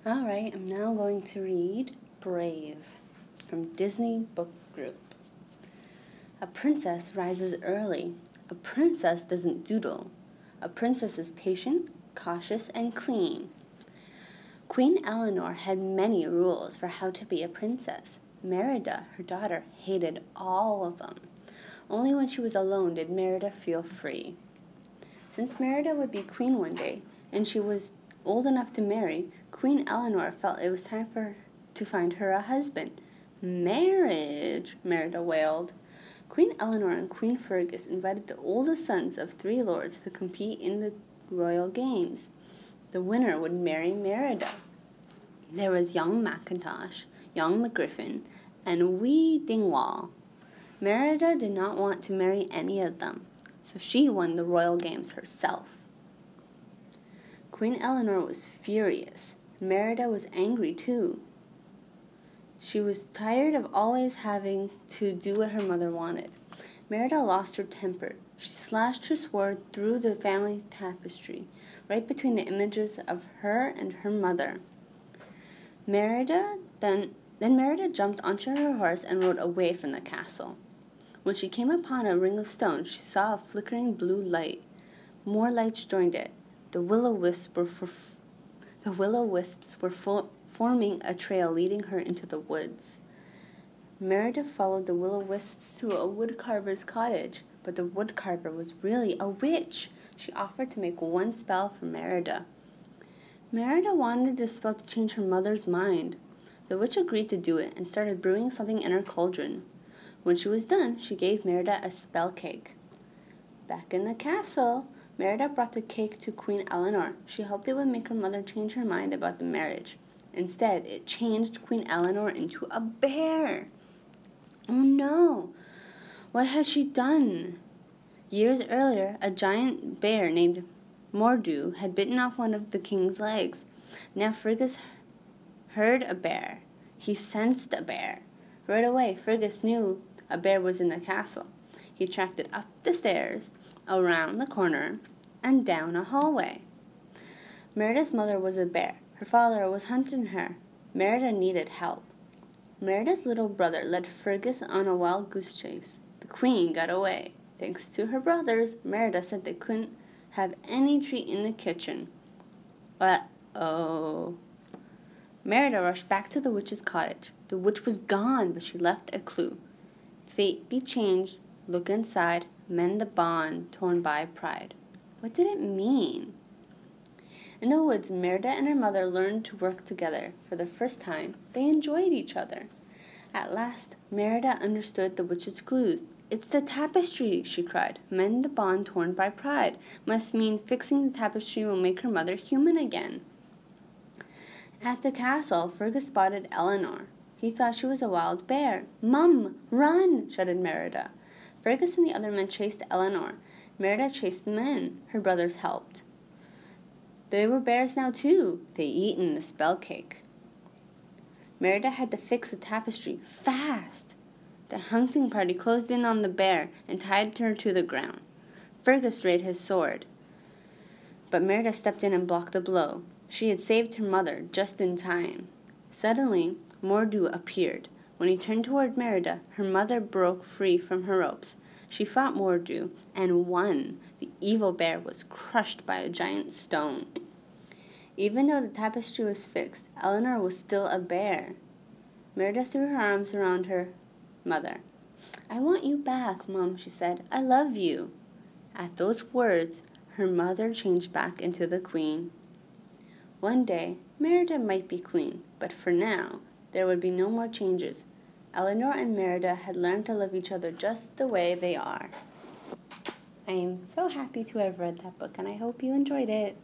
Alright, I'm now going to read Brave from Disney Book Group. A princess rises early. A princess doesn't doodle. A princess is patient, cautious, and clean. Queen Eleanor had many rules for how to be a princess. Merida, her daughter, hated all of them. Only when she was alone did Merida feel free. Since Merida would be queen one day, and she was old enough to marry, Queen Eleanor felt it was time for her to find her a husband. Marriage, Merida wailed. Queen Eleanor and Queen Fergus invited the oldest sons of 3 lords to compete in the royal games. The winner would marry Merida. There was young Mackintosh, young McGriffin, and wee Dingwall. Merida did not want to marry any of them, so she won the royal games herself. Queen Eleanor was furious. Merida was angry too. She was tired of always having to do what her mother wanted. Merida lost her temper. She slashed her sword through the family tapestry, right between the images of her and her mother. Merida jumped onto her horse and rode away from the castle. When she came upon a ring of stone, she saw a flickering blue light. More lights joined it. The will-o-wisps were forming a trail leading her into the woods. Merida followed the will-o-wisps to a woodcarver's cottage, but the woodcarver was really a witch. She offered to make one spell for Merida. Merida wanted the spell to change her mother's mind. The witch agreed to do it and started brewing something in her cauldron. When she was done, she gave Merida a spell cake. Back in the castle, Merida brought the cake to Queen Eleanor. She hoped it would make her mother change her mind about the marriage. Instead, it changed Queen Eleanor into a bear. Oh no! What had she done? Years earlier, a giant bear named Mordu had bitten off one of the king's legs. Now Fergus heard a bear. He sensed a bear. Right away, Fergus knew a bear was in the castle. He tracked it up the stairs, around the corner, and down a hallway. Merida's mother was a bear. Her father was hunting her. Merida needed help. Merida's little brother led Fergus on a wild goose chase. The queen got away. Thanks to her brothers, Merida said they couldn't have any treat in the kitchen. Uh-oh. Merida rushed back to the witch's cottage. The witch was gone, but she left a clue. Fate be changed, look inside, mend the bond torn by pride. What did it mean? In the woods, Merida and her mother learned to work together. For the first time, they enjoyed each other. At last, Merida understood the witch's clues. It's the tapestry, she cried. Mend the bond torn by pride must mean fixing the tapestry will make her mother human again. At the castle, Fergus spotted Eleanor. He thought she was a wild bear. "Mum, run!" shouted Merida. Fergus and the other men chased Eleanor. Merida chased the men. Her brothers helped. They were bears now, too. They'd eaten the spell cake. Merida had to fix the tapestry fast. The hunting party closed in on the bear and tied her to the ground. Fergus raised his sword, but Merida stepped in and blocked the blow. She had saved her mother just in time. Suddenly, Mordu appeared. When he turned toward Merida, her mother broke free from her ropes. She fought Mordu and won. The evil bear was crushed by a giant stone. Even though the tapestry was fixed, Eleanor was still a bear. Merida threw her arms around her mother. "I want you back, Mom," she said. "I love you." At those words, her mother changed back into the queen. One day, Merida might be queen, but for now, there would be no more changes. Eleanor and Merida had learned to love each other just the way they are. I am so happy to have read that book, and I hope you enjoyed it.